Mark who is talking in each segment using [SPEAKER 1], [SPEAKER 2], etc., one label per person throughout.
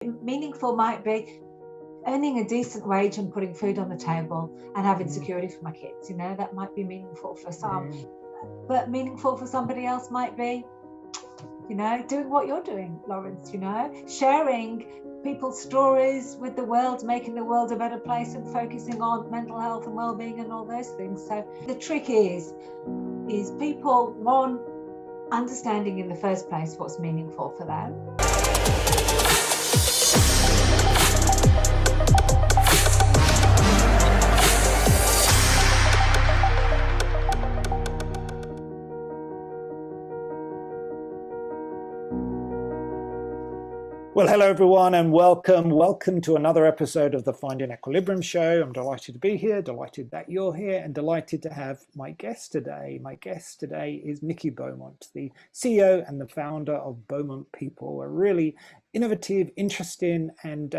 [SPEAKER 1] Meaningful might be earning a decent wage and putting food on the table and having security for my kids. That might be meaningful for some, but meaningful for somebody else might be, doing what you're doing, Lawrence, sharing people's stories with the world, making the world a better place and focusing on mental health and well-being and all those things. So the trick is people, one, understanding in the first place what's meaningful for them.
[SPEAKER 2] Well, hello everyone and welcome to another episode of the Finding Equilibrium show. I'm delighted to be here, delighted that you're here, and delighted to have my guest today. My guest today is Nikki Beaumont, the CEO and the founder of Beaumont People, a really innovative, interesting and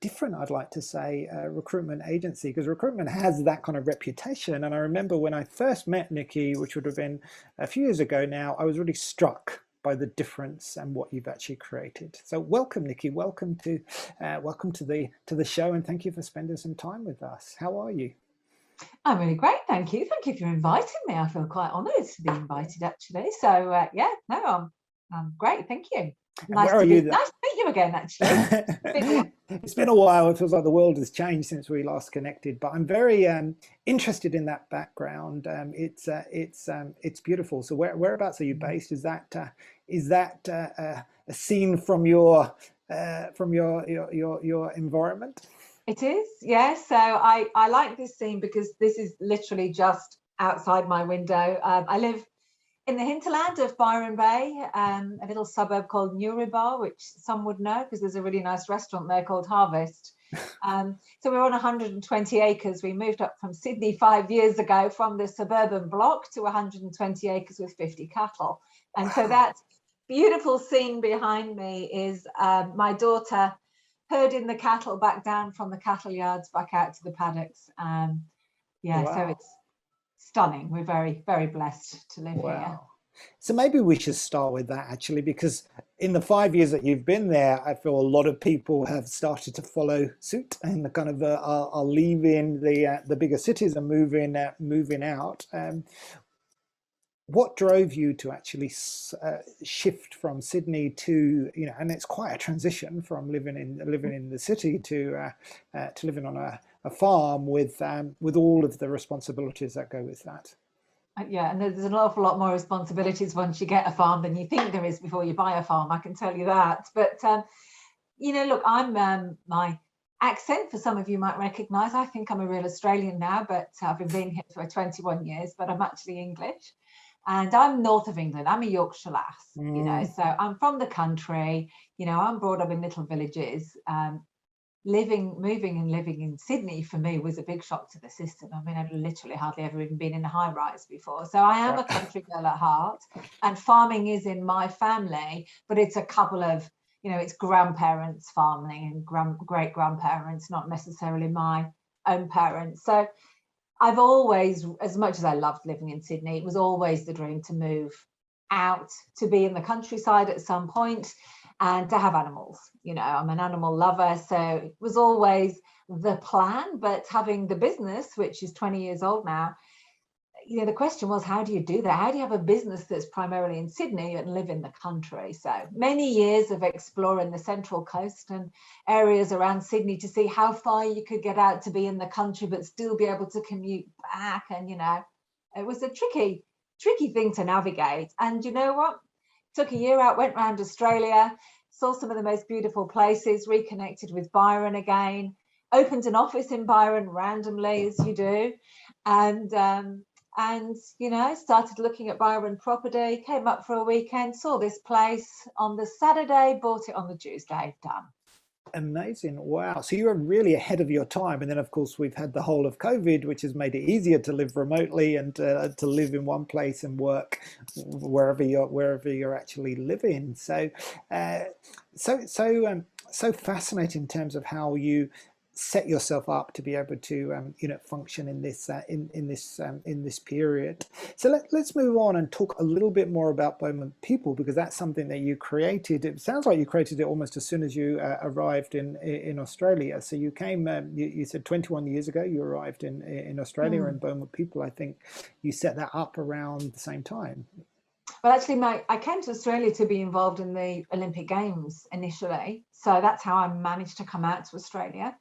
[SPEAKER 2] different, I'd like to say, recruitment agency, because recruitment has that kind of reputation. And I remember when I first met Nikki, which would have been a few years ago now, I was really struck by the difference and what you've actually created. So welcome, Nikki. Welcome to the show, and thank you for spending some time with us. How are you?
[SPEAKER 1] I'm really great, thank you. Thank you for inviting me. I feel quite honoured to be invited, actually. So I'm great. Thank you. Nice to meet you again, actually.
[SPEAKER 2] It's been a while. It feels like the world has changed since we last connected, but I'm very interested in that background. It's beautiful. So whereabouts are you based? Is that a scene from your environment?
[SPEAKER 1] It is, yes. So I like this scene because this is literally just outside my window. I live in the hinterland of Byron Bay, a little suburb called Newrybar, which some would know because there's a really nice restaurant there called Harvest. So we're on 120 acres. We moved up from Sydney 5 years ago from the suburban block to 120 acres with 50 cattle. And so that beautiful scene behind me is my daughter herding the cattle back down from the cattle yards back out to the paddocks. Wow. So it's stunning. We're very, very blessed to live here.
[SPEAKER 2] So maybe we should start with that, actually, because in the 5 years that you've been there, I feel a lot of people have started to follow suit and kind of are leaving the bigger cities and moving out. What drove you to actually shift from Sydney to, and it's quite a transition from living in the city to living on a farm with all of the responsibilities that go with that.
[SPEAKER 1] Yeah, and there's an awful lot more responsibilities once you get a farm than you think there is before you buy a farm, I can tell you that. But, look, I'm my accent, for some of you might recognise, I think I'm a real Australian now, but I've been here for 21 years, but I'm actually English. And I'm north of England. I'm a Yorkshire lass, so I'm from the country. I'm brought up in little villages. Moving and living in Sydney for me was a big shock to the system. I mean, I'd literally hardly ever even been in a high rise before. So I am a country girl at heart, and farming is in my family, but it's a couple of, it's grandparents farming and great grandparents, not necessarily my own parents. So I've always, as much as I loved living in Sydney, it was always the dream to move out, to be in the countryside at some point and to have animals. I'm an animal lover, so it was always the plan. But having the business, which is 20 years old now, the question was, how do you do that? How do you have a business that's primarily in Sydney and live in the country? So many years of exploring the Central Coast and areas around Sydney to see how far you could get out to be in the country but still be able to commute back. And it was a tricky thing to navigate. And you know what? Took a year out, went around Australia, saw some of the most beautiful places, reconnected with Byron again, opened an office in Byron randomly, as you do, and started looking at Byron property, came up for a weekend, saw this place on the Saturday, bought it on the Tuesday, done.
[SPEAKER 2] Amazing. Wow. So you were really ahead of your time. And then, of course, we've had the whole of COVID, which has made it easier to live remotely and to live in one place and work wherever you're actually living. So, so fascinating in terms of how you set yourself up to be able to function in this in this period. So let's move on and talk a little bit more about Beaumont People, because that's something that you created. It sounds like you created it almost as soon as you arrived in Australia. So you came, you said 21 years ago you arrived in Australia, and Beaumont People, I think you set that up around the same time.
[SPEAKER 1] Well, actually, I came to Australia to be involved in the Olympic Games initially. So that's how I managed to come out to Australia.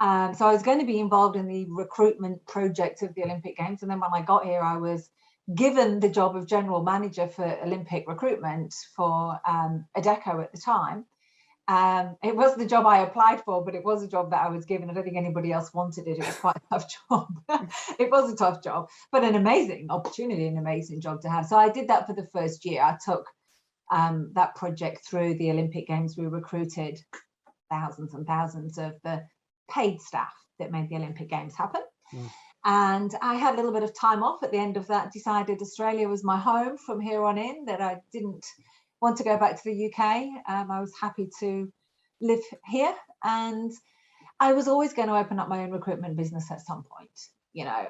[SPEAKER 1] So I was going to be involved in the recruitment project of the Olympic Games. And then when I got here, I was given the job of general manager for Olympic recruitment for Adecco at the time. It was the job I applied for, but it was a job that I was given. I don't think anybody else wanted it. It was quite a tough job. It was a tough job, but an amazing opportunity, an amazing job to have. So I did that for the first year. I took that project through the Olympic Games. We recruited thousands and thousands of the paid staff that made the Olympic Games happen. And I had a little bit of time off at the end of that, decided Australia was my home from here on in, that I didn't want to go back to the UK. I was happy to live here, and I was always going to open up my own recruitment business at some point. You know,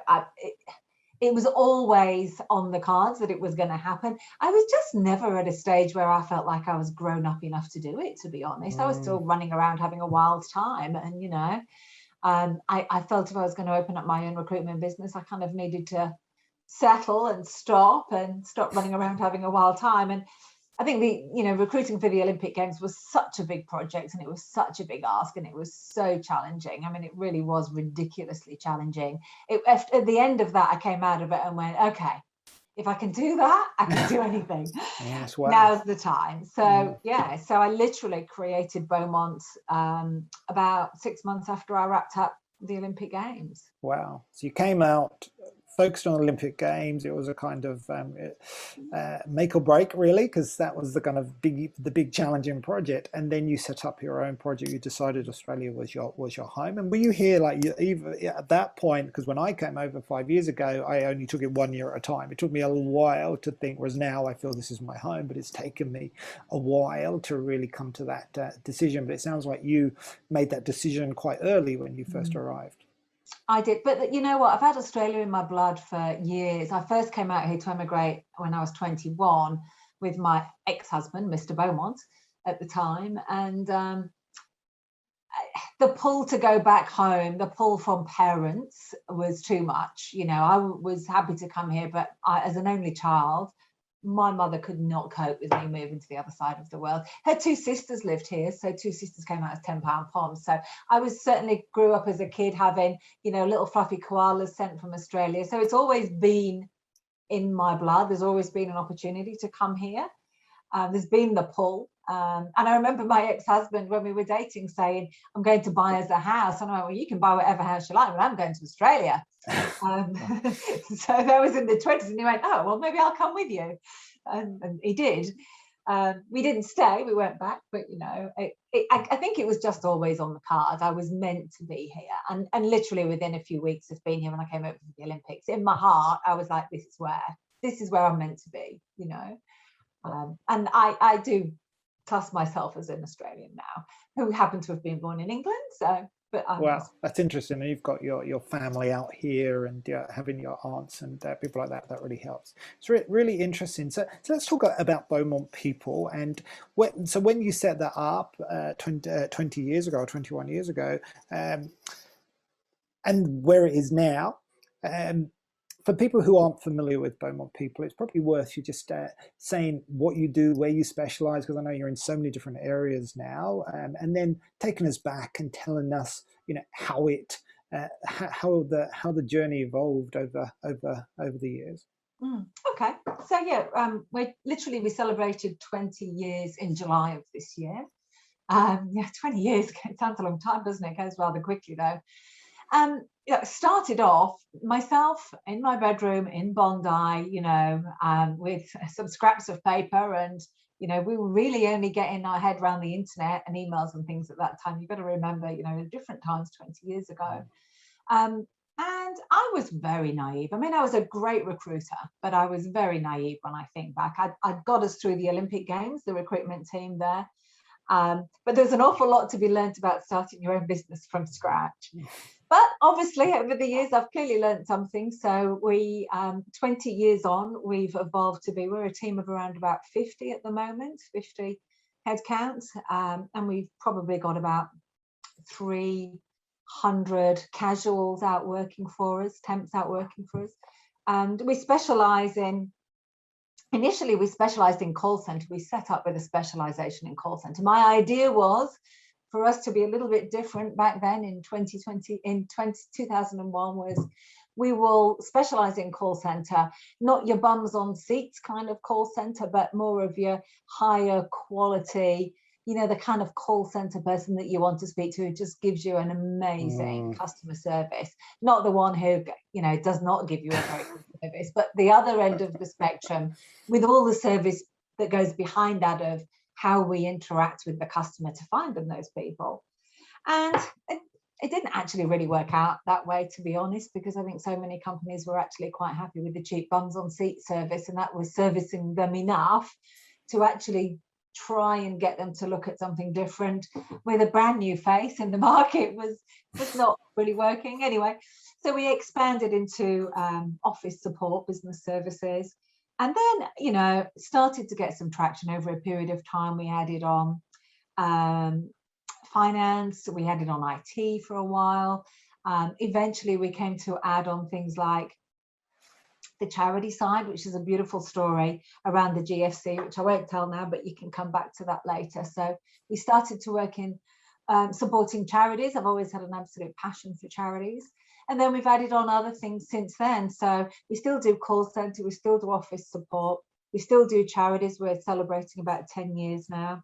[SPEAKER 1] it was always on the cards that it was going to happen. I was just never at a stage where I felt like I was grown up enough to do it, to be honest. I was still running around having a wild time, and, you know, I felt if I was going to open up my own recruitment business, I kind of needed to settle and stop running around having a wild time. And I think recruiting for the Olympic Games was such a big project, and it was such a big ask, and it was so challenging. I mean, it really was ridiculously challenging. At the end of that, I came out of it and went, okay, if I can do that, I can do anything.
[SPEAKER 2] Yes, wow.
[SPEAKER 1] Now's the time. So so I literally created Beaumont about 6 months after I wrapped up the Olympic Games.
[SPEAKER 2] Wow. So you came out focused on Olympic Games. It was a kind of make or break, really, because that was the kind of big challenging project. And then you set up your own project. You decided Australia was your home. And were you here even at that point? Because when I came over 5 years ago, I only took it 1 year at a time. It took me a while to think. Whereas now I feel this is my home, but it's taken me a while to really come to that decision. But it sounds like you made that decision quite early when you first arrived.
[SPEAKER 1] I did, but you know what? I've had Australia in my blood for years. I first came out here to emigrate when I was 21 with my ex-husband, Mr. Beaumont, at the time. And the pull to go back home, the pull from parents was too much. You know, I was happy to come here, but as an only child, my mother could not cope with me moving to the other side of the world. Her two sisters lived here, so two sisters came out as 10-pound poms. So I certainly grew up as a kid having, you know, little fluffy koalas sent from Australia. So it's always been in my blood. There's always been an opportunity to come here. There's been the pull. And I remember my ex-husband, when we were dating, saying, I'm going to buy us a house. And I went, well, you can buy whatever house you like, but I'm going to Australia. So that was in the 20s, and he went, oh, well, maybe I'll come with you. And he did. We didn't stay, we went back, but, you know, I think it was just always on the cards. I was meant to be here. And literally within a few weeks of being here, when I came over for the Olympics, in my heart, I was like, this is where I'm meant to be, you know. And I do class myself as an Australian now, who happen to have been born in England. So, but
[SPEAKER 2] well, that's interesting. And you've got your family out here, and having your aunts and people like that. That really helps. It's really interesting. So let's talk about Beaumont People. And when you set that up 20 years ago or 21 years ago, and where it is now. For people who aren't familiar with Beaumont People, it's probably worth you just saying what you do, where you specialize, because I know you're in so many different areas now, and then taking us back and telling us, you know, how the journey evolved over the years.
[SPEAKER 1] Okay, so yeah, we celebrated 20 years in July of this year. 20 years, it sounds a long time, doesn't it? It goes rather quickly though. Started off myself in my bedroom in Bondi, you know, with some scraps of paper, and, you know, we were really only getting our head around the internet and emails and things at that time. You've got to remember, you know, different times 20 years ago. And I was very naive. I mean, I was a great recruiter, but I was very naive when I think back. I'd got us through the Olympic Games, the recruitment team there. But there's an awful lot to be learned about starting your own business from scratch. But obviously, over the years, I've clearly learned something. So 20 years on, we've evolved to we're a team of around about 50 at the moment, 50 headcounts. And we've probably got about 300 casuals out working for us, temps out working for us. And we specialize initially we specialized in call center. We set up with a specialization in call center. My idea was for us to be a little bit different back then in 2001 was we will specialize in call center, not your bums on seats kind of call center, but more of your higher quality, the kind of call center person that you want to speak to who just gives you an amazing customer service, not the one who, does not give you a very good service, but the other end of the spectrum with all the service that goes behind that of how we interact with the customer to find them those people. And it didn't actually really work out that way, to be honest, because I think so many companies were actually quite happy with the cheap bums on seat service, and that was servicing them enough to actually try and get them to look at something different with a brand new face in the market was not really working anyway. So we expanded into office support, business services, and then started to get some traction over a period of time. We added on finance, we added on IT for a while. Eventually we came to add on things like the charity side, which is a beautiful story around the GFC, which I won't tell now, but you can come back to that later. So we started to work in supporting charities. I've always had an absolute passion for charities. And then we've added on other things since then. So we still do call center, we still do office support, we still do charities. We're celebrating about 10 years now.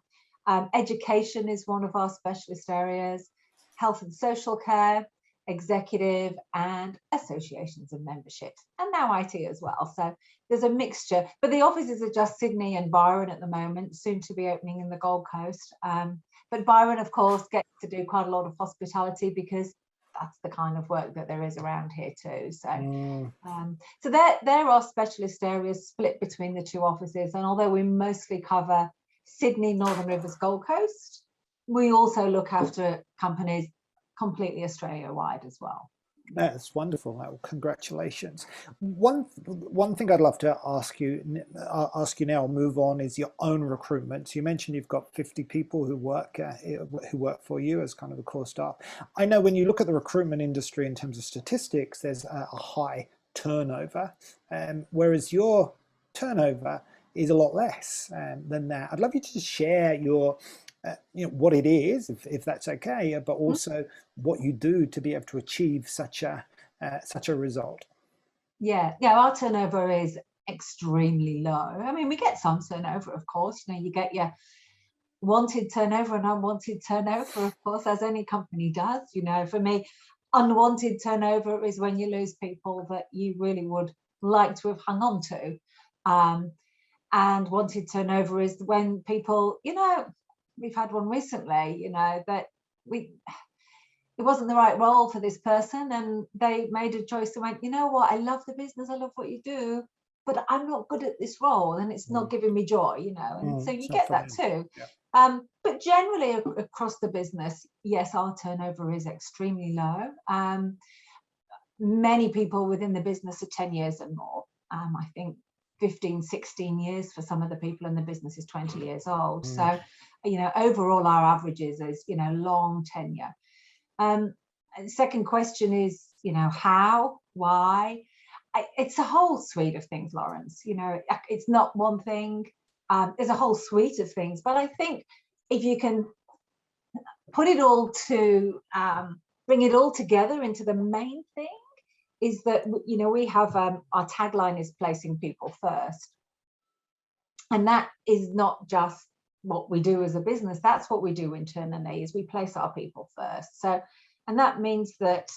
[SPEAKER 1] Education is one of our specialist areas, health and social care, executive, and associations and memberships, and now IT as well. So there's a mixture, but the offices are just Sydney and Byron at the moment, soon to be opening in the Gold Coast. But Byron, of course, gets to do quite a lot of hospitality because that's the kind of work that there is around here too. So, so there are specialist areas split between the two offices, and although we mostly cover Sydney, Northern Rivers, Gold Coast, we also look after companies completely Australia-wide as well.
[SPEAKER 2] That's wonderful. Well, congratulations. One thing I'd love to ask you now, move on, is your own recruitment. So you mentioned you've got 50 people who work for you as kind of the core staff. I know when you look at the recruitment industry in terms of statistics, there's a high turnover, whereas your turnover is a lot less than that. I'd love you to just share your what it is, if that's okay, but also what you do to be able to achieve such a result.
[SPEAKER 1] Yeah, our turnover is extremely low. I mean, we get some turnover, of course. You get your wanted turnover and unwanted turnover, of course, as any company does. For me, unwanted turnover is when you lose people that you really would like to have hung on to. And wanted turnover is when people, we've had one recently, that it wasn't the right role for this person, and they made a choice and went, you know what, I love the business, I love what you do, but I'm not good at this role and it's not giving me joy, and so you get that too. Yeah. But generally across the business, yes, our turnover is extremely low. Many people within the business are 10 years and more. I think 15, 16 years for some of the people in the business is 20 years old. So, overall our averages is, long tenure. Second question is, how, why? It's a whole suite of things, Lawrence. It's not one thing. There's a whole suite of things. But I think if you can put it all to, bring it all together into the main thing, is that, we have our tagline is placing people first. And that is not just what we do as a business, that's what we do internally, is we place our people first. So, and that means that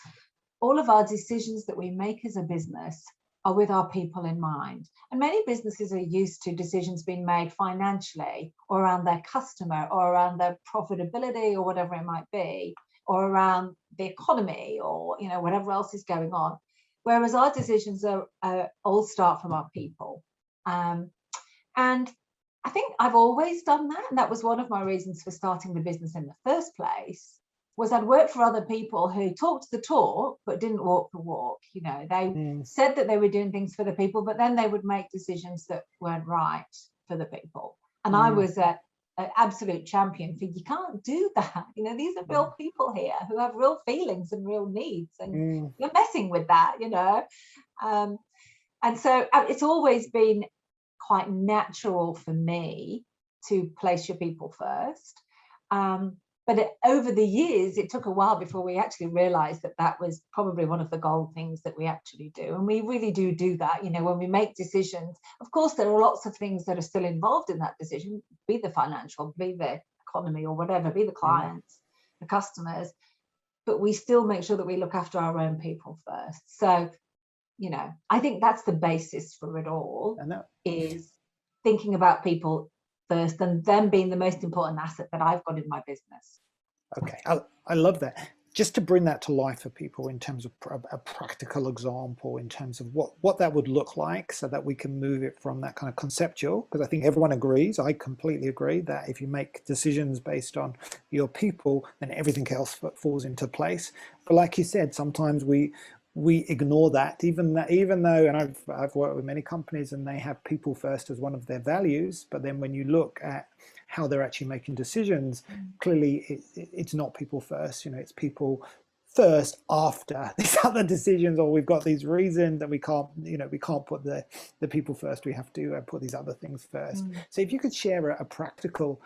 [SPEAKER 1] all of our decisions that we make as a business are with our people in mind. And many businesses are used to decisions being made financially, or around their customer, or around their profitability, or whatever it might be, or around the economy, or whatever else is going on. Whereas our decisions are all start from our people. And I think I've always done that. And that was one of my reasons for starting the business in the first place, was I'd worked for other people who talked the talk, but didn't walk the walk. You know, they said that they were doing things for the people, but then they would make decisions that weren't right for the people. And I was an absolute champion for, you can't do that. You know, these are real people here who have real feelings and real needs, and you're messing with that, you know. And so it's always been quite natural for me to place your people first. But over the years, it took a while before we actually realized that that was probably one of the gold things that we actually do. And we really do that. You know, when we make decisions, of course, there are lots of things that are still involved in that decision, be the financial, be the economy or whatever, be the clients, the customers, but we still make sure that we look after our own people first. So, you know, I think that's the basis for it all, is thinking about people first, and them being the most important asset that I've got in my business.
[SPEAKER 2] Okay, I love that. Just to bring that to life for people in terms of a practical example, in terms of what that would look like, so that we can move it from that kind of conceptual, because I think everyone agrees, I completely agree, that if you make decisions based on your people, then everything else falls into place. But like you said, sometimes we ignore that, even though, and I've worked with many companies and they have people first as one of their values, but then when you look at how they're actually making decisions, clearly it's not people first. You know, it's people first after these other decisions, or we've got these reasons that we can't put the people first, we have to put these other things first. So if you could share a practical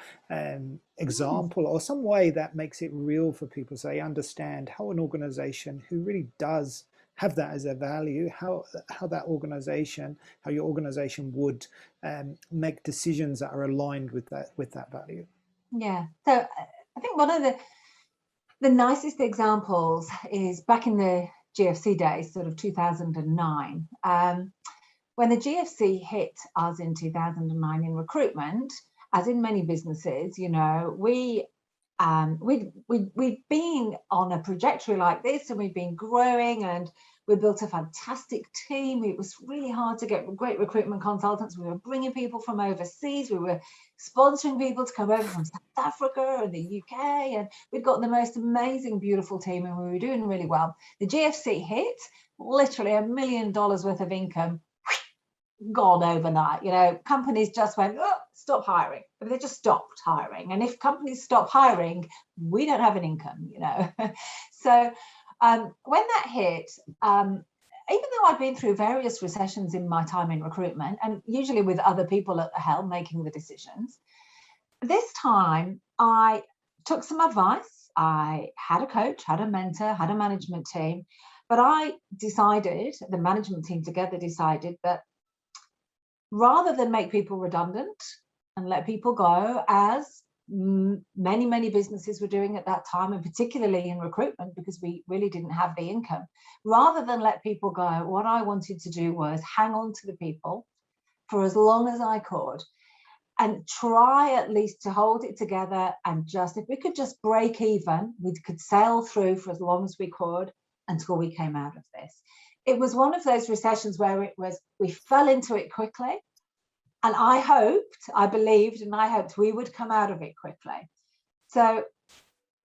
[SPEAKER 2] example or some way that makes it real for people, so they understand how an organization who really does have that as a value, how your organization would make decisions that are aligned with that value.
[SPEAKER 1] Yeah, so I think one of the nicest examples is back in the GFC days, sort of 2009, when the GFC hit us in 2009 in recruitment, as in many businesses, you know, we'd been on a trajectory like this, and we've been growing, and we built a fantastic team. It was really hard to get great recruitment consultants. We were bringing people from overseas. We were sponsoring people to come over from South Africa and the UK, and we'd got the most amazing, beautiful team, and we were doing really well. The GFC hit, literally $1 million worth of income gone overnight. You know, companies just went, oh, stop hiring. But they just stopped hiring. And if companies stop hiring, we don't have an income, you know. So when that hit, even though I'd been through various recessions in my time in recruitment, and usually with other people at the helm making the decisions, this time I took some advice. I had a coach, had a mentor, had a management team, but I decided, the management team together decided, that rather than make people redundant and let people go, as many businesses were doing at that time, and particularly in recruitment, because we really didn't have the income, rather than let people go, what I wanted to do was hang on to the people for as long as I could, and try at least to hold it together, and just, if we could just break even, we could sail through for as long as we could until we came out of this. It was one of those recessions where we fell into it quickly. And I believed we would come out of it quickly. So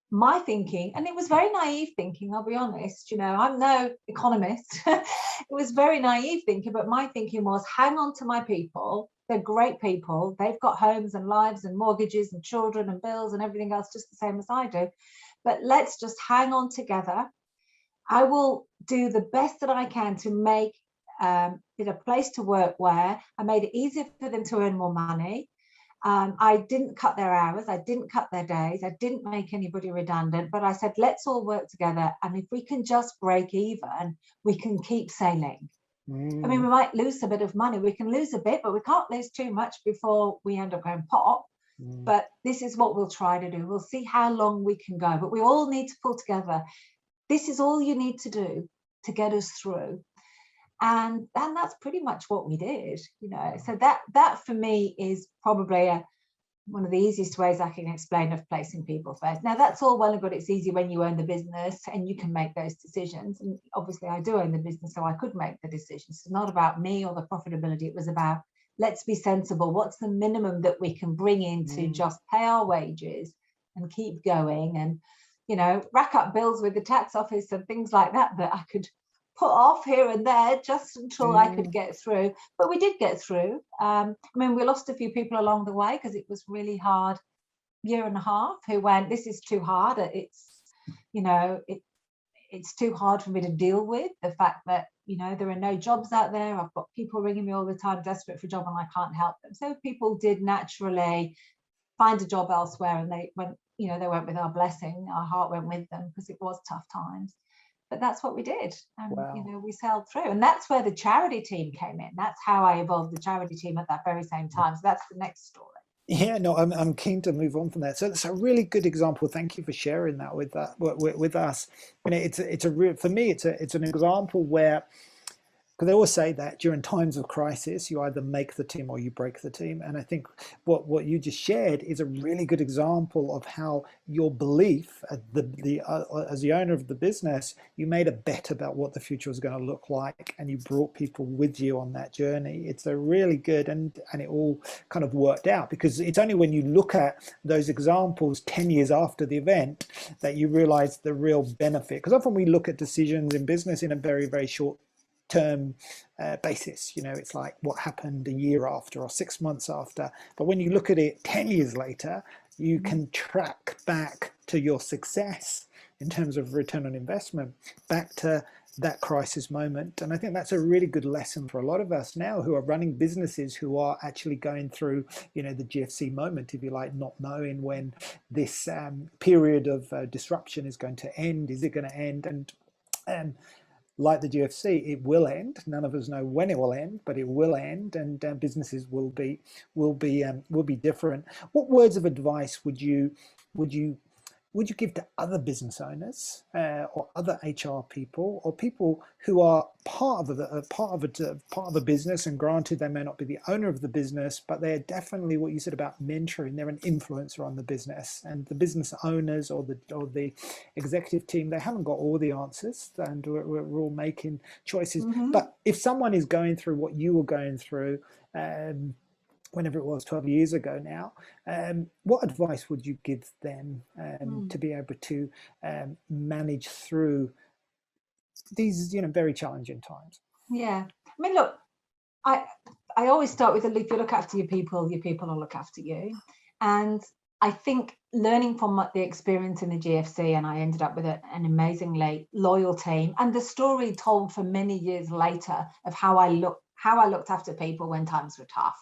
[SPEAKER 1] my thinking, and it was very naive thinking, I'll be honest, you know, I'm no economist. It was very naive thinking, but my thinking was, hang on to my people. They're great people. They've got homes and lives and mortgages and children and bills and everything else just the same as I do. But let's just hang on together. I will do the best that I can to make it a place to work where I made it easier for them to earn more money. I didn't cut their hours. I didn't cut their days. I didn't make anybody redundant, but I said, let's all work together. And if we can just break even, we can keep sailing. I mean, we might lose a bit of money. We can lose a bit, but we can't lose too much before we end up going pop. But this is what we'll try to do. We'll see how long we can go, but we all need to pull together. This is all you need to do to get us through. And that's pretty much what we did, you know. So that for me is probably one of the easiest ways I can explain of placing people first. Now, that's all well and good. It's easy when you own the business and you can make those decisions. And obviously I do own the business, so I could make the decisions. It's not about me or the profitability. It was about let's be sensible. What's the minimum that we can bring in to just pay our wages and keep going, and, you know, rack up bills with the tax office and things like that I could put off here and there just until I could get through. But we did get through. I mean, we lost a few people along the way because it was really hard year and a half, who went, this is too hard. It's, you know, it's too hard for me to deal with the fact that, you know, there are no jobs out there. I've got people ringing me all the time desperate for a job and I can't help them. So people did naturally find a job elsewhere, and they went, you know, they went with our blessing. Our heart went with them because it was tough times. But that's what we did. And, you know, we sailed through. And that's where the charity team came in. That's how I evolved the charity team at that very same time. So that's the next story.
[SPEAKER 2] Yeah, no, I'm keen to move on from that. So it's a really good example. Thank you for sharing that with us. You know, it's a real, for me, it's an example where, because they always say that during times of crisis, you either make the team or you break the team. And I think what you just shared is a really good example of how your belief as the owner of the business, you made a bet about what the future was going to look like, and you brought people with you on that journey. It's a really good, and it all kind of worked out, because it's only when you look at those examples 10 years after the event that you realize the real benefit. Because often we look at decisions in business in a very, very short term basis. You know, it's like what happened a year after or 6 months after. But when you look at it 10 years later, you can track back to your success in terms of return on investment, back to that crisis moment. And I think that's a really good lesson for a lot of us now who are running businesses, who are actually going through, you know, the GFC moment, if you like, not knowing when this period of disruption is going to end. Is it going to end? And like the GFC, it will end. None of us know when it will end, but it will end, and businesses will be different. What words of advice would you give to other business owners or other HR people, or people who are part of a business? And granted, they may not be the owner of the business, but they're definitely, what you said about mentoring, they're an influencer on the business. And the business owners or the executive team, they haven't got all the answers, and we're all making choices. But if someone is going through what you were going through, whenever it was 12 years ago now, what advice would you give them to be able to manage through these, you know, very challenging times?
[SPEAKER 1] Yeah, I mean, look, I always start with, if you look after your people will look after you. And I think learning from the experience in the GFC, and I ended up with an amazingly loyal team, and the story told for many years later of how I looked after people when times were tough.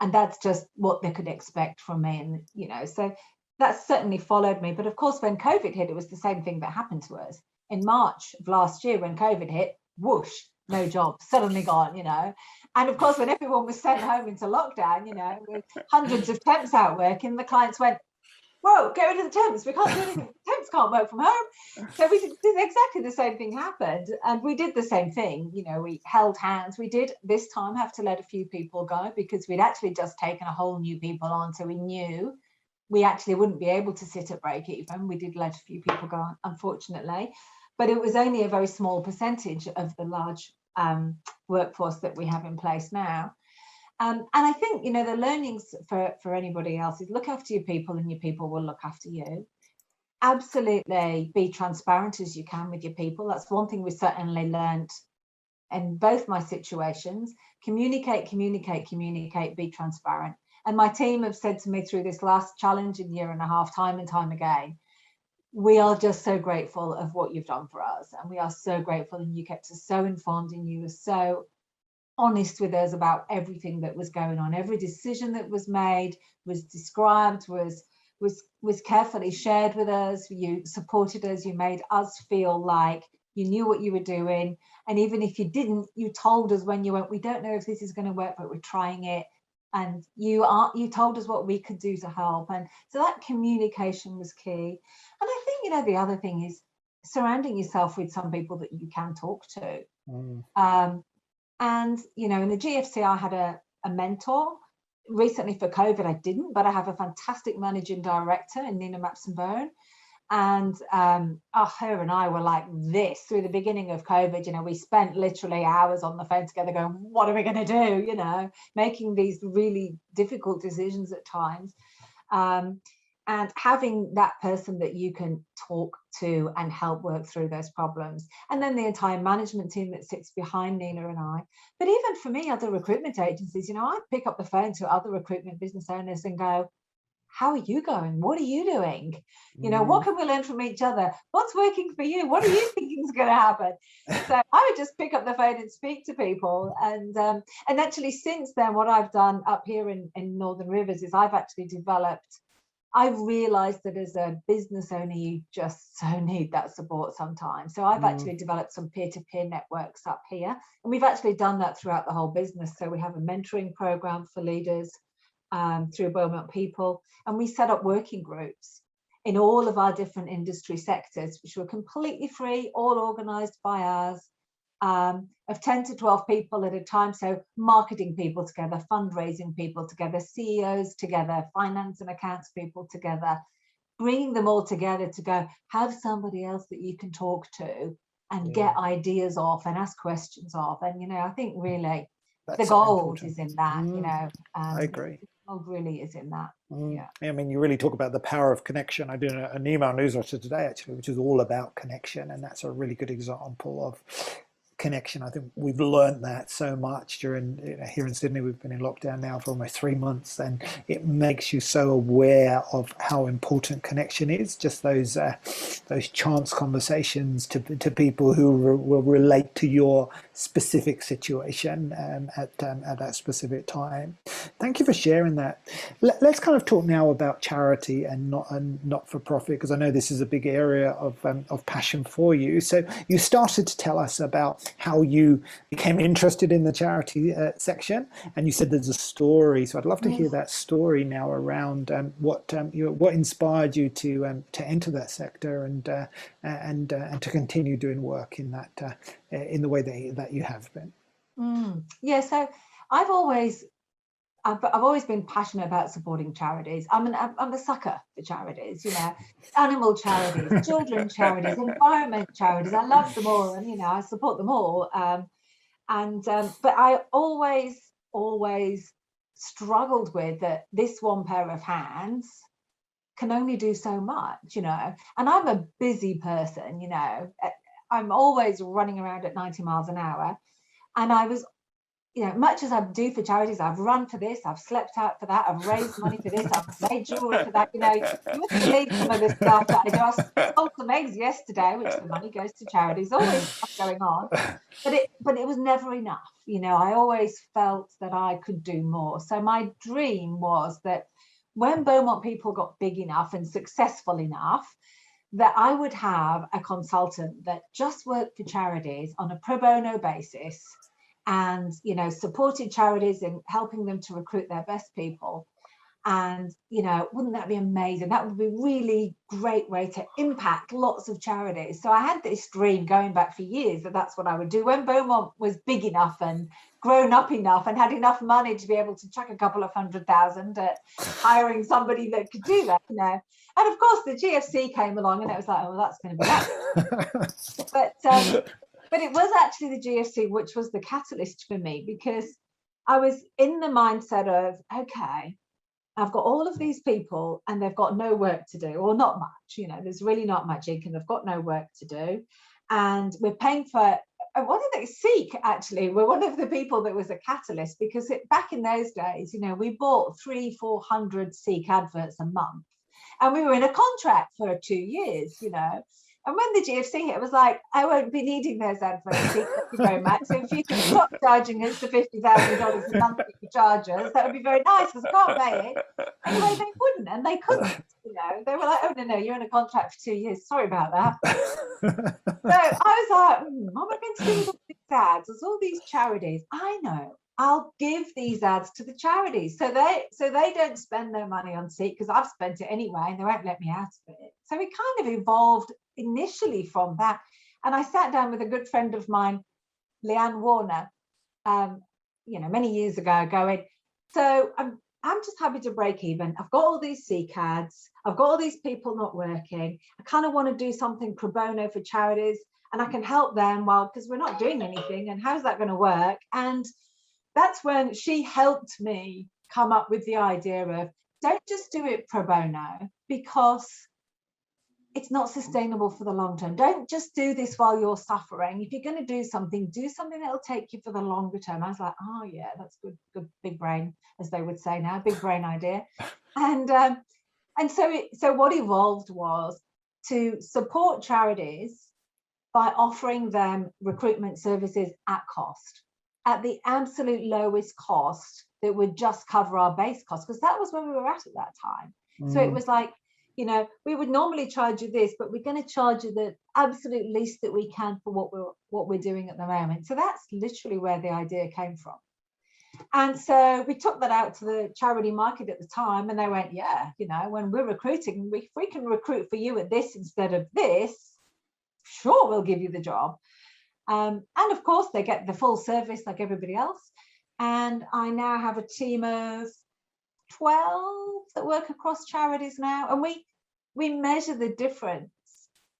[SPEAKER 1] And that's just what they could expect from me. And, you know, so that's certainly followed me. But of course, when COVID hit, it was the same thing that happened to us. In March of last year, when COVID hit, whoosh, no jobs, suddenly gone, you know. And of course, when everyone was sent home into lockdown, you know, with hundreds of temps out working, the clients went, whoa, get rid of the temps. We can't do anything. Temps can't work from home. So we did exactly the same thing happened. And we did the same thing. You know, we held hands. We did this time have to let a few people go, because we'd actually just taken a whole new people on. So we knew we actually wouldn't be able to sit at break even. We did let a few people go, unfortunately. But it was only a very small percentage of the large workforce that we have in place now. And I think, you know, the learnings for anybody else is look after your people, and your people will look after you. Absolutely be transparent as you can with your people. That's one thing we certainly learned in both my situations. Communicate, be transparent. And my team have said to me through this last challenging year and a half, time and time again, we are just so grateful of what you've done for us. And we are so grateful, and you kept us so informed, and you were so honest with us about everything that was going on. Every decision that was made was described, was carefully shared with us. You supported us. You made us feel like you knew what you were doing. And even if you didn't, you told us when you went, we don't know if this is going to work, but we're trying it. And you told us what we could do to help. And so that communication was key. And I think, you know, the other thing is surrounding yourself with some people that you can talk to. And, you know, in the GFC, I had a mentor. Recently for COVID, I didn't, but I have a fantastic managing director in Nina Mapson-Bone. And her and I were like this through the beginning of COVID. You know, we spent literally hours on the phone together going, what are we going to do? You know, making these really difficult decisions at times. And having that person that you can talk to and help work through those problems. And then the entire management team that sits behind Nina and I. But even for me, other recruitment agencies, you know, I pick up the phone to other recruitment business owners and go, how are you going? What are you doing? You know, what can we learn from each other? What's working for you? What are you thinking is going to happen? So I would just pick up the phone and speak to people. And actually since then, what I've done up here in Northern Rivers is I've realized that as a business owner, you just so need that support sometimes. So I've actually developed some peer-to-peer networks up here. And we've actually done that throughout the whole business. So we have a mentoring program for leaders through Beaumont People. And we set up working groups in all of our different industry sectors, which were completely free, all organized by us, of 10 to 12 people at a time. So marketing people together, fundraising people together, CEOs together, finance and accounts people together, bringing them all together to go, have somebody else that you can talk to and get ideas off and ask questions of. And, you know, I think really the gold is in that, you know.
[SPEAKER 2] I agree.
[SPEAKER 1] The gold really is in that. Yeah.
[SPEAKER 2] I mean, you really talk about the power of connection. I did an email newsletter today, actually, which is all about connection. And that's a really good example of connection. I think we've learned that so much during, you know, here in Sydney, we've been in lockdown now for almost 3 months, and it makes you so aware of how important connection is. Just those chance conversations to people who will relate to your specific situation at that specific time. Thank you for sharing that. Let's kind of talk now about charity and not for profit, because I know this is a big area of passion for you. So you started to tell us about how you became interested in the charity section, and you said there's a story. So I'd love to hear that story now around what inspired you to enter that sector and to continue doing work in that in the way that you have been.
[SPEAKER 1] Yeah, so I've always been passionate about supporting charities. I'm a sucker for charities, you know, animal charities, children charities, environment charities. I love them all, and you know, I support them all. But I always struggled with that. This one pair of hands can only do so much, you know. And I'm a busy person, you know. I'm always running around at 90 miles an hour, and I was, you know, much as I do for charities, I've run for this, I've slept out for that, I've raised money for this, I've made jewelry for that. You know, you wouldn't believe some of the stuff that I do. I sold some eggs yesterday, which the money goes to charities. Always stuff going on, but it was never enough. You know, I always felt that I could do more. So my dream was that when Beaumont People got big enough and successful enough, that I would have a consultant that just worked for charities on a pro bono basis, and, you know, supported charities in helping them to recruit their best people. And, you know, wouldn't that be amazing? That would be a really great way to impact lots of charities. So I had this dream going back for years that that's what I would do. When Beaumont was big enough and grown up enough and had enough money to be able to chuck a couple of $100,000 at hiring somebody that could do that, you know. And of course the GFC came along and it was like, oh, well, that's going to be that. But it was actually the GFC which was the catalyst for me, because I was in the mindset of, okay, I've got all of these people and they've got no work to do, or not much, you know, there's really not much income, they've got no work to do. And we're paying for, what did they seek actually? We're one of the people that was a catalyst, because back in those days, you know, we bought 300-400 Seek adverts a month, and we were in a contract for 2 years, you know. And when the GFC hit, it was like, I won't be needing those adverts. Thank you very much. So if you could stop charging us the $50,000 a month that you charge us, that would be very nice, because I can't pay it. Anyway, they wouldn't, and they couldn't. You know, they were like, oh no, you're in a contract for 2 years. Sorry about that. So I was like, what am I going to do with all these ads? There's all these charities. I know. I'll give these ads to the charities, so they don't spend their money on Seek, because I've spent it anyway and they won't let me out of it. So it kind of evolved initially from that. And I sat down with a good friend of mine, Leanne Warner, you know, many years ago, going, so I'm just happy to break even. I've got all these CCADs. I've got all these people not working. I kind of want to do something pro bono for charities, and I can help them because we're not doing anything. And how's that going to work? And that's when she helped me come up with the idea of, don't just do it pro bono, because it's not sustainable for the long term. Don't just do this while you're suffering. If you're going to do something that'll take you for the longer term. I was like, oh yeah, that's good big brain, as they would say now, big brain idea. And so what evolved was to support charities by offering them recruitment services at cost, at the absolute lowest cost that would just cover our base costs, because that was where we were at that time. So it was like, we would normally charge you this, but we're going to charge you the absolute least that we can for what we're doing at the moment. So that's literally where the idea came from. And so we took that out to the charity market at the time, and they went, yeah, when we're recruiting, if we can recruit for you at this instead of this, sure, we'll give you the job. And of course, they get the full service like everybody else. And I now have a team of 12 that work across charities now, and we measure the difference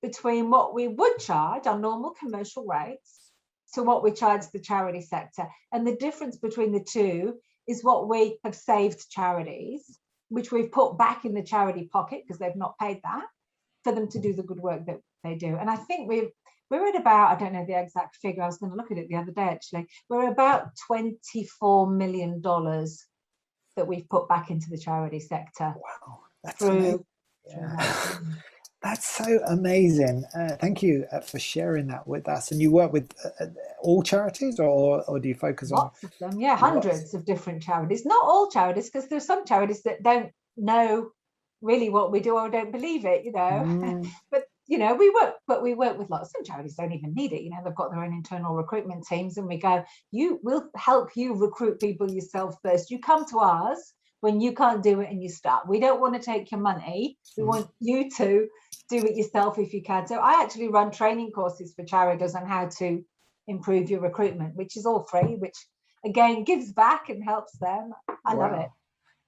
[SPEAKER 1] between what we would charge, our normal commercial rates, to what we charge the charity sector. And the difference between the two is what we have saved charities, which we've put back in the charity pocket because they've not paid that, for them to do the good work that they do. And I think we're at about, I don't know the exact figure, I was going to look at it the other day actually, we're about $24 million that we've put back into the charity sector.
[SPEAKER 2] Wow, that's amazing. Yeah. That's so amazing. Thank you for sharing that with us. And you work with all charities, or do you focus on
[SPEAKER 1] lots of them? Yeah, hundreds of different charities. Not all charities, because there's some charities that don't know really what we do or don't believe it, but we work with lots. Some charities don't even need it, they've got their own internal recruitment teams, and we go, we'll help you recruit people yourself first. You come to us when you can't do it and you start. We don't want to take your money. We want you to do it yourself if you can. So I actually run training courses for charities on how to improve your recruitment, which is all free, which again gives back and helps them. I love it.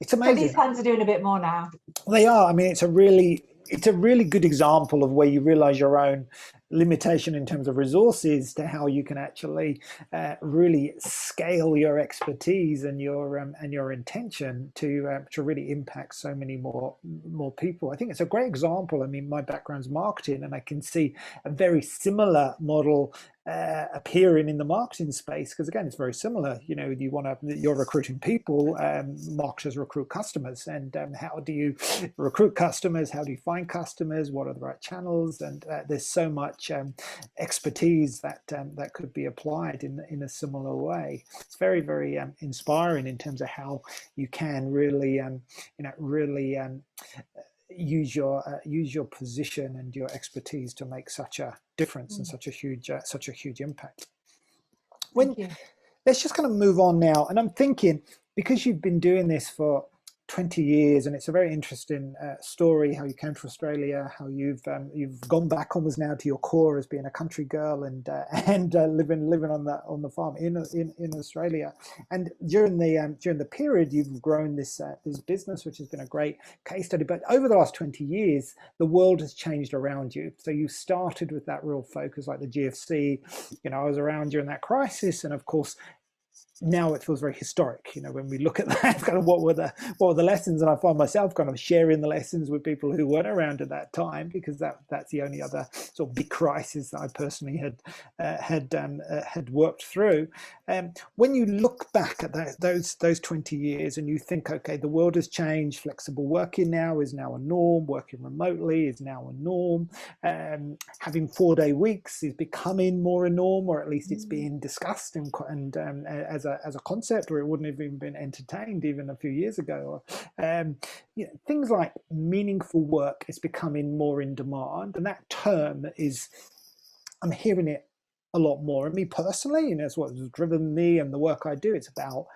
[SPEAKER 2] It's amazing.
[SPEAKER 1] So these hands are doing a bit more now.
[SPEAKER 2] They are. I mean, it's a really good example of where you realize your own limitation in terms of resources to how you can actually really scale your expertise and your intention to really impact so many more people. I think it's a great example. I mean, my background's marketing, and I can see a very similar model appearing in the marketing space, because again, it's very similar. You're recruiting people, marketers recruit customers, and how do you recruit customers? How do you find customers? What are the right channels? And there's so much expertise that could be applied in a similar way. It's very, very inspiring in terms of how you can really use your position and your expertise to make such a difference and such a huge impact. Let's just kind of move on now, and I'm thinking, because you've been doing this for 20 years, and it's a very interesting story, how you came to Australia, how you've gone back almost now to your core as being a country girl and living on the farm in Australia. And during the period, you've grown this business, which has been a great case study. But over the last 20 years, the world has changed around you. So you started with that real focus, like the GFC. I was around during that crisis, and of course, now it feels very historic, when we look at that, kind of what were the lessons, and I find myself kind of sharing the lessons with people who weren't around at that time, because that's the only other sort of big crisis that I personally had worked through. When you look back at those 20 years and you think, okay, the world has changed, flexible working is now a norm, working remotely is now a norm, having 4-day weeks is becoming more a norm, or at least it's being discussed and as a concept, or it wouldn't have even been entertained even a few years ago. Things like meaningful work is becoming more in demand, and that term I'm hearing it a lot more. And me personally, it's what has driven me and the work I do. It's about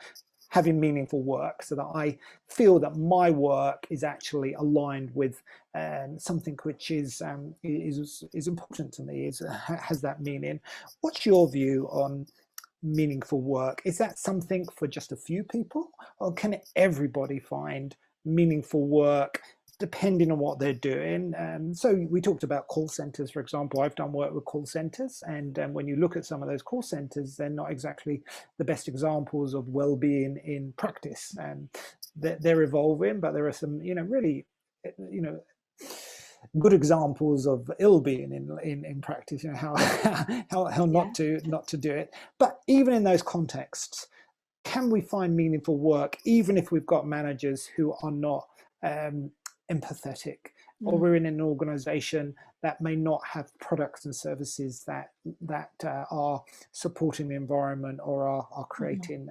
[SPEAKER 2] having meaningful work, so that I feel that my work is actually aligned with something which is important to me, has that meaning. What's your view on meaningful work? Is that something for just a few people, or can everybody find meaningful work depending on what they're doing? So we talked about call centers, for example. I've done work with call centers, and when you look at some of those call centers, they're not exactly the best examples of well-being in practice. They're evolving, but there are some, really, good examples of ill-being in practice. How not to do it. But even in those contexts, can we find meaningful work even if we've got managers who are not empathetic, or we're in an organization that may not have products and services that are supporting the environment, or are creating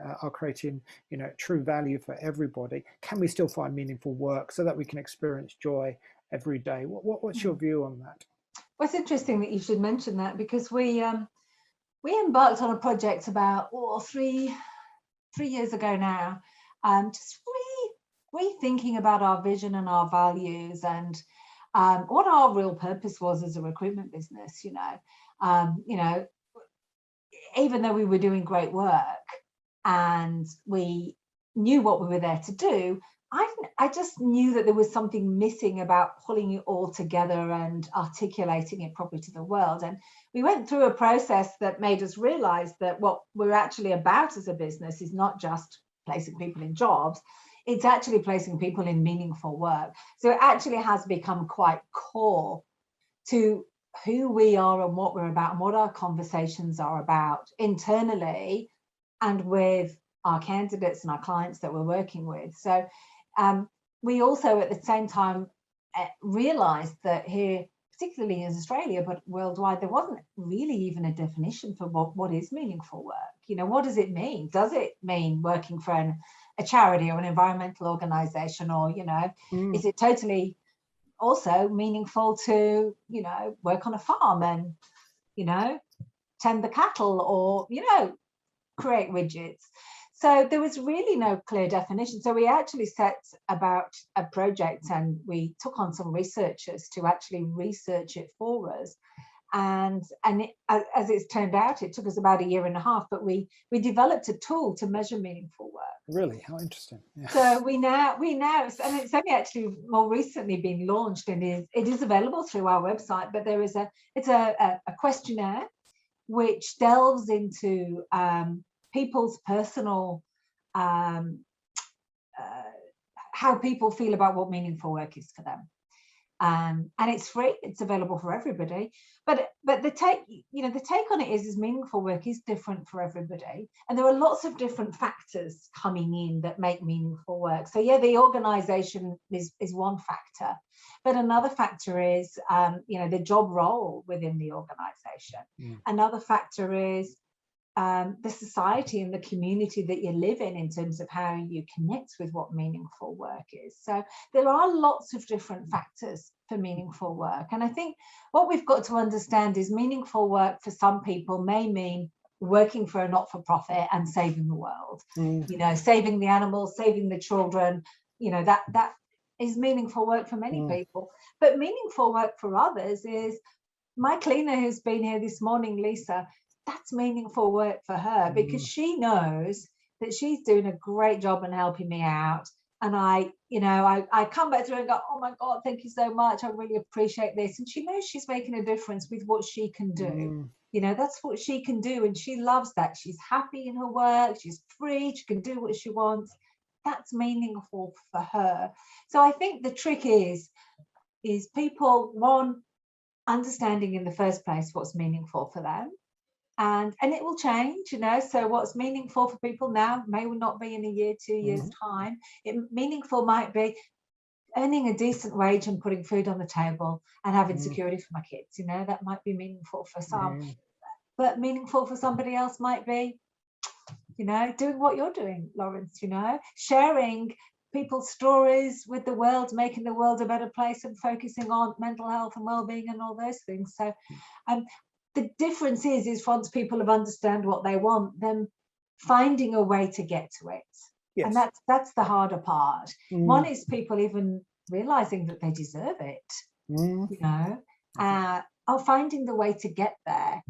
[SPEAKER 2] true value for everybody? Can we still find meaningful work so that we can experience joy every day? What's your view on that?
[SPEAKER 1] Well, it's interesting that you should mention that, because we embarked on a project about 3 years ago now, just rethinking about our vision and our values, and what our real purpose was as a recruitment business. Even though we were doing great work and we knew what we were there to do, I just knew that there was something missing about pulling it all together and articulating it properly to the world. And we went through a process that made us realize that what we're actually about as a business is not just placing people in jobs, it's actually placing people in meaningful work. So it actually has become quite core to who we are and what we're about and what our conversations are about internally and with our candidates and our clients that we're working with. So we also at the same time realized that here, particularly in Australia, but worldwide, there wasn't really even a definition for what is meaningful work. What does it mean? Does it mean working for a charity or an environmental organization, or, is it totally also meaningful to, work on a farm and, tend the cattle, or, create widgets? So there was really no clear definition. So we actually set about a project, and we took on some researchers to actually research it for us. And as it's turned out, it took us about 1.5 years, but we developed a tool to measure meaningful work.
[SPEAKER 2] Really? How interesting. Yeah.
[SPEAKER 1] So we now, and it's only actually more recently been launched, and it is available through our website, but there is a questionnaire which delves into people's personal, how people feel about what meaningful work is for them. And it's free, it's available for everybody. But the take on it is meaningful work is different for everybody. And there are lots of different factors coming in that make meaningful work. So yeah, the organization is one factor, but another factor is, the job role within the organization. Another factor is the society and the community that you live in terms of how you connect with what meaningful work is. So there are lots of different factors for meaningful work. And I think what we've got to understand is meaningful work for some people may mean working for a not-for-profit and saving the world, saving the animals, saving the children, that is meaningful work for many people. But meaningful work for others is my cleaner who's been here this morning, Lisa. That's meaningful work for her, because she knows that she's doing a great job and helping me out. And I come back to her and go, oh my God, thank you so much. I really appreciate this. And she knows she's making a difference with what she can do. That's what she can do. And she loves that. She's happy in her work. She's free. She can do what she wants. That's meaningful for her. So I think the trick is people, one, understanding in the first place what's meaningful for them. And it will change, so what's meaningful for people now may not be in 1 year, 2 years time. Meaningful might be earning a decent wage and putting food on the table and having security for my kids. That might be meaningful for some, but meaningful for somebody else might be, doing what you're doing, Lawrence, sharing people's stories with the world, making the world a better place, and focusing on mental health and well-being and all those things. So the difference is once people have understand what they want, then finding a way to get to it. Yes. And that's the harder part. One is people even realizing that they deserve it, or finding the way to get there.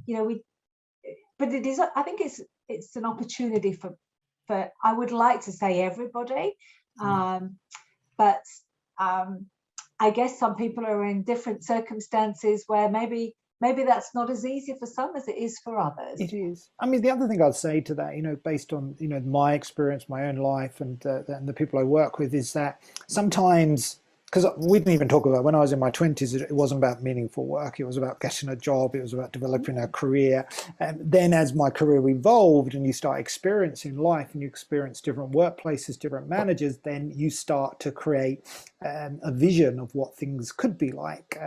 [SPEAKER 1] But it is, I think it's it's an opportunity for I would like to say everybody, but I guess some people are in different circumstances where maybe that's not as easy for some as it is for others.
[SPEAKER 2] It is. I mean, the other thing I'd say to that, you know, based on, you know, my experience, my own life, and the people I work with, is that sometimes, because we didn't even talk about when I was in my 20s, it wasn't about meaningful work. It was about getting a job. It was about developing a career. And then as my career evolved and you start experiencing life and you experience different workplaces, different managers, then you start to create a vision of what things could be like,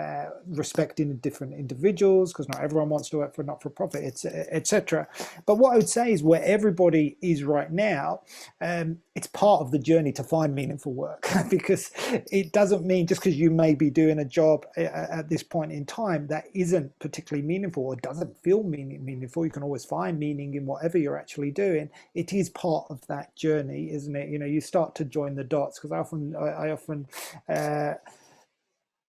[SPEAKER 2] respecting different individuals, because not everyone wants to work for a not-for-profit, etc. But what I would say is where everybody is right now, it's part of the journey to find meaningful work, because it doesn't mean just because you may be doing a job at this point in time that isn't particularly meaningful or doesn't feel meaningful. You can always find meaning in whatever you're actually doing. It is part of that journey, isn't it? You know, you start to join the dots, because I often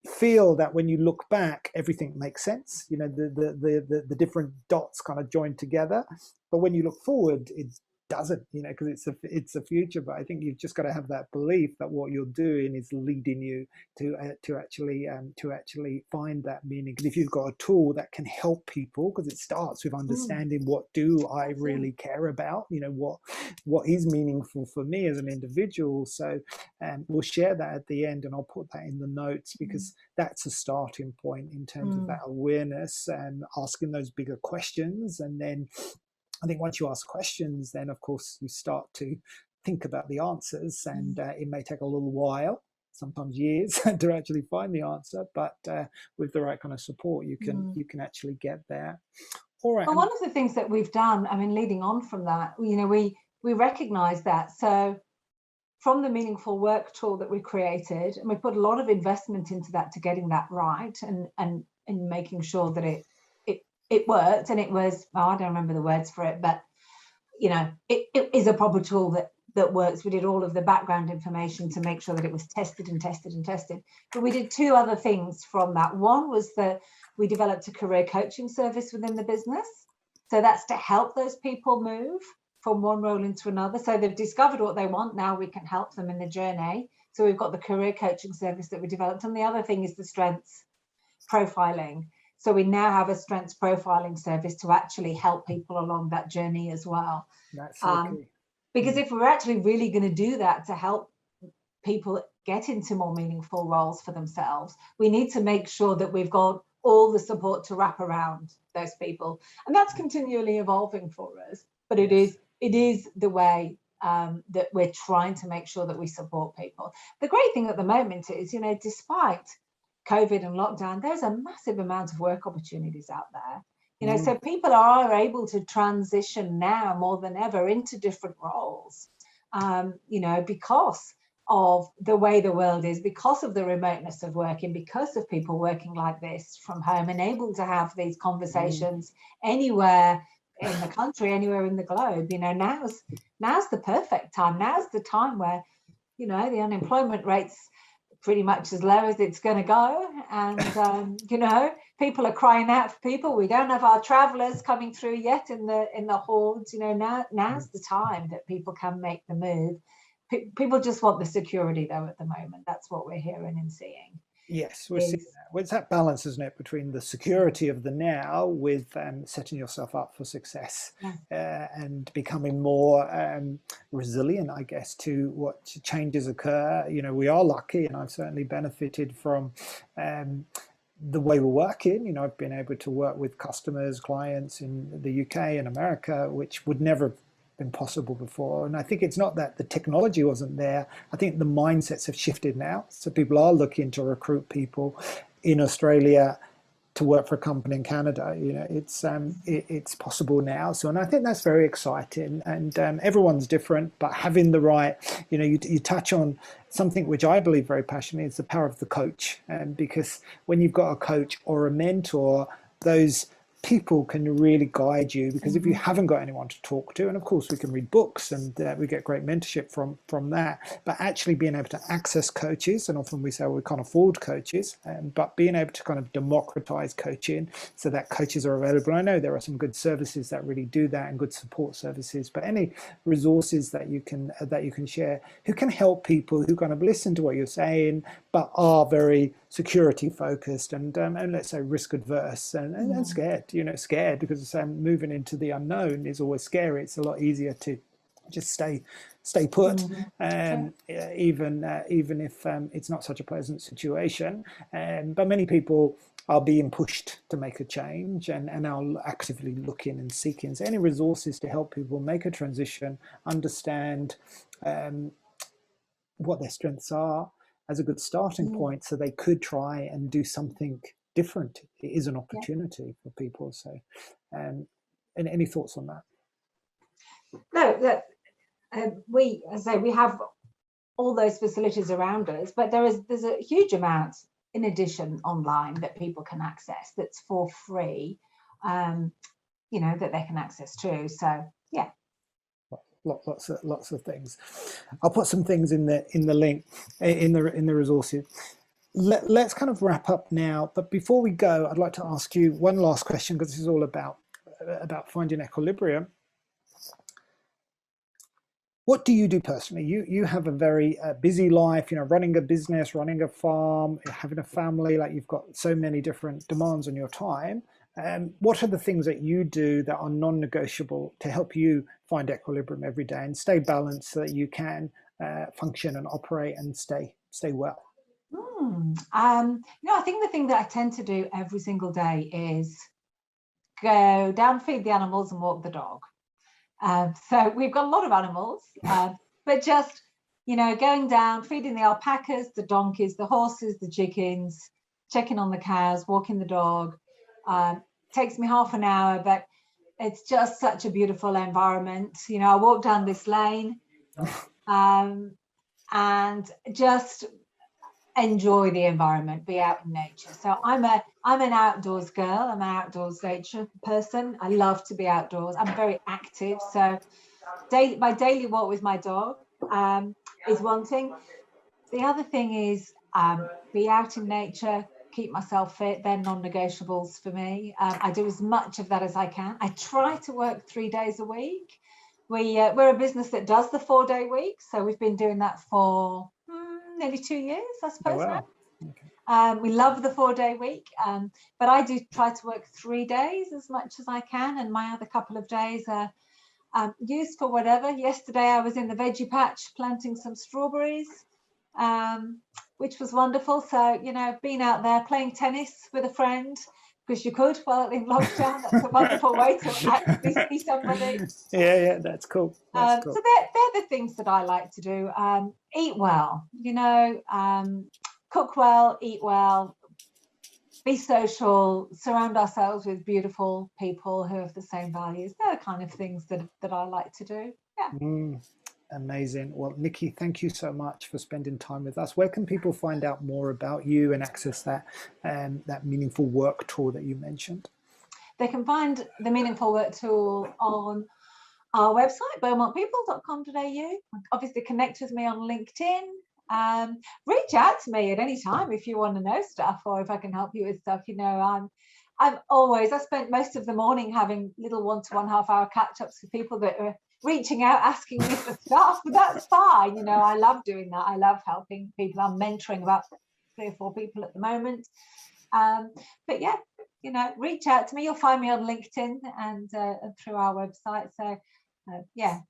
[SPEAKER 2] feel that when you look back, everything makes sense. You know, the different dots kind of join together, but when you look forward, it doesn't, you know, because it's a future. But I think you've just got to have that belief that what you're doing is leading you to actually find that meaning. Because if you've got a tool that can help people, because it starts with understanding what do I really care about, you know, what is meaningful for me as an individual. So we'll share that at the end, and I'll put that in the notes, because that's a starting point in terms of that awareness and asking those bigger questions. And then I think once you ask questions, then of course you start to think about the answers, and it may take a little while, sometimes years, to actually find the answer. But with the right kind of support, you can actually get there. All right.
[SPEAKER 1] Well, one of the things that we've done, I mean, leading on from that, you know, we recognise that. So from the meaningful work tool that we created, and we put a lot of investment into that, to getting that right, and making sure that it worked, and it was, I don't remember the words for it, but you know, it is a proper tool that works. We did all of the background information to make sure that it was tested and tested and tested. But we did two other things from that. One was that we developed a career coaching service within the business. So that's to help those people move from one role into another. So they've discovered what they want. Now we can help them in the journey. So we've got the career coaching service that we developed. And the other thing is the strengths profiling. So we now have a strengths profiling service to actually help people along that journey as well.
[SPEAKER 2] That's so key.
[SPEAKER 1] Because if we're actually really going to do that to help people get into more meaningful roles for themselves, we need to make sure that we've got all the support to wrap around those people. And that's continually evolving for us. But it is the way that we're trying to make sure that we support people. The great thing at the moment is, you know, despite COVID and lockdown, there's a massive amount of work opportunities out there. You know, so people are able to transition now more than ever into different roles, you know, because of the way the world is, because of the remoteness of working, because of people working like this from home and able to have these conversations anywhere in the country, anywhere in the globe. You know, now's the perfect time. Now's the time where, you know, the unemployment rate's pretty much as low as it's going to go, and you know, people are crying out for people. We don't have our travellers coming through yet in the hordes. You know, now's the time that people can make the move. People just want the security, though, at the moment. That's what we're hearing and seeing.
[SPEAKER 2] Yes, we're seeing that. Well, it's that balance, isn't it, between the security of the now with setting yourself up for success, and becoming more resilient, I guess, to what changes occur. You know, we are lucky, and I've certainly benefited from the way we're working. You know, I've been able to work with customers, clients in the UK and America, which would never been possible before. And I think it's not that the technology wasn't there. I think the mindsets have shifted now. So people are looking to recruit people in Australia to work for a company in Canada. You know, it's possible now. So, and I think that's very exciting. And everyone's different, but having the right, you know, you touch on something which I believe very passionately is the power of the coach. And because when you've got a coach or a mentor, those people can really guide you, because if you haven't got anyone to talk to, and of course we can read books and we get great mentorship from that, but actually being able to access coaches, and often we say, well, we can't afford coaches, but being able to kind of democratize coaching so that coaches are available. I know there are some good services that really do that and good support services, but any resources that you can share who can help people who kind of listen to what you're saying but are very security focused and let's say risk adverse and scared, scared because moving into the unknown is always scary. It's a lot easier to just stay put, even if it's not such a pleasant situation. But many people are being pushed to make a change and are actively looking and seeking. So any resources to help people make a transition, understand what their strengths are as a good starting point, so they could try and do something different. It is an opportunity for people. So, and any thoughts on that?
[SPEAKER 1] No, we, as I say, we have all those facilities around us, but there's a huge amount in addition online that people can access that's for free, that they can access too. So yeah.
[SPEAKER 2] Lots of things. I'll put some things in the link in the resources. Let's kind of wrap up now, but before we go, I'd like to ask you one last question, because this is all about finding equilibrium. What do you do personally? You have a very busy life, running a business, running a farm, having a family, like you've got so many different demands on your time. What are the things that you do that are non-negotiable to help you find equilibrium every day and stay balanced so that you can function and operate and stay well?
[SPEAKER 1] I think the thing that I tend to do every single day is go down, feed the animals and walk the dog. So we've got a lot of animals, but just, going down, feeding the alpacas, the donkeys, the horses, the chickens, checking on the cows, walking the dog. Takes me half an hour, but it's just such a beautiful environment. I walk down this lane and just enjoy the environment, be out in nature. So I'm an outdoors girl. I'm an outdoors nature person. I love to be outdoors. I'm very active. So my daily walk with my dog is one thing. The other thing is be out in nature, keep myself fit. They're non-negotiables for me. I do as much of that as I can. I try to work 3 days a week. We're a business that does the 4-day week. So we've been doing that for nearly 2 years, I suppose.
[SPEAKER 2] Oh, wow.
[SPEAKER 1] Now. We love the 4-day week, but I do try to work 3 days as much as I can. And my other couple of days are used for whatever. Yesterday, I was in the veggie patch planting some strawberries, which was wonderful. So, being out there playing tennis with a friend, because you could while in lockdown. That's a wonderful way to actually see somebody.
[SPEAKER 2] Yeah, that's cool. That's cool.
[SPEAKER 1] So they're the things that I like to do. Eat well, cook well, eat well, be social, surround ourselves with beautiful people who have the same values. They're the kind of things that I like to do. Yeah.
[SPEAKER 2] Amazing. Well, Nikki, thank you so much for spending time with us. Where can people find out more about you and access that meaningful work tool that you mentioned?
[SPEAKER 1] They can find the meaningful work tool on our website, beaumontpeople.com.au. Obviously, connect with me on LinkedIn. Reach out to me at any time if you want to know stuff or if I can help you with stuff. I spent most of the morning having little 1-to-1 half-hour catch-ups with people that are reaching out, asking me for stuff, but that's fine. I love doing that. I love helping people. I'm mentoring about 3 or 4 people at the moment. But yeah, reach out to me. You'll find me on LinkedIn and through our website. So I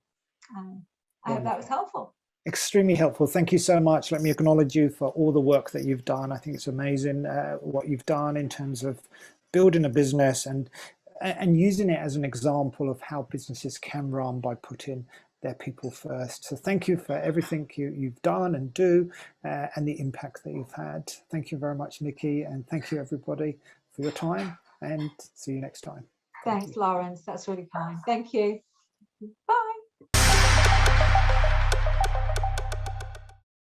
[SPEAKER 1] hope that was helpful.
[SPEAKER 2] Extremely helpful. Thank you so much. Let me acknowledge you for all the work that you've done. I think it's amazing what you've done in terms of building a business and using it as an example of how businesses can run by putting their people first. So thank you for everything you've done and do and the impact that you've had. Thank you very much, Nikki, and thank you everybody for your time, and see you next time.
[SPEAKER 1] Thanks, Lawrence. That's really kind. Thank you. Bye.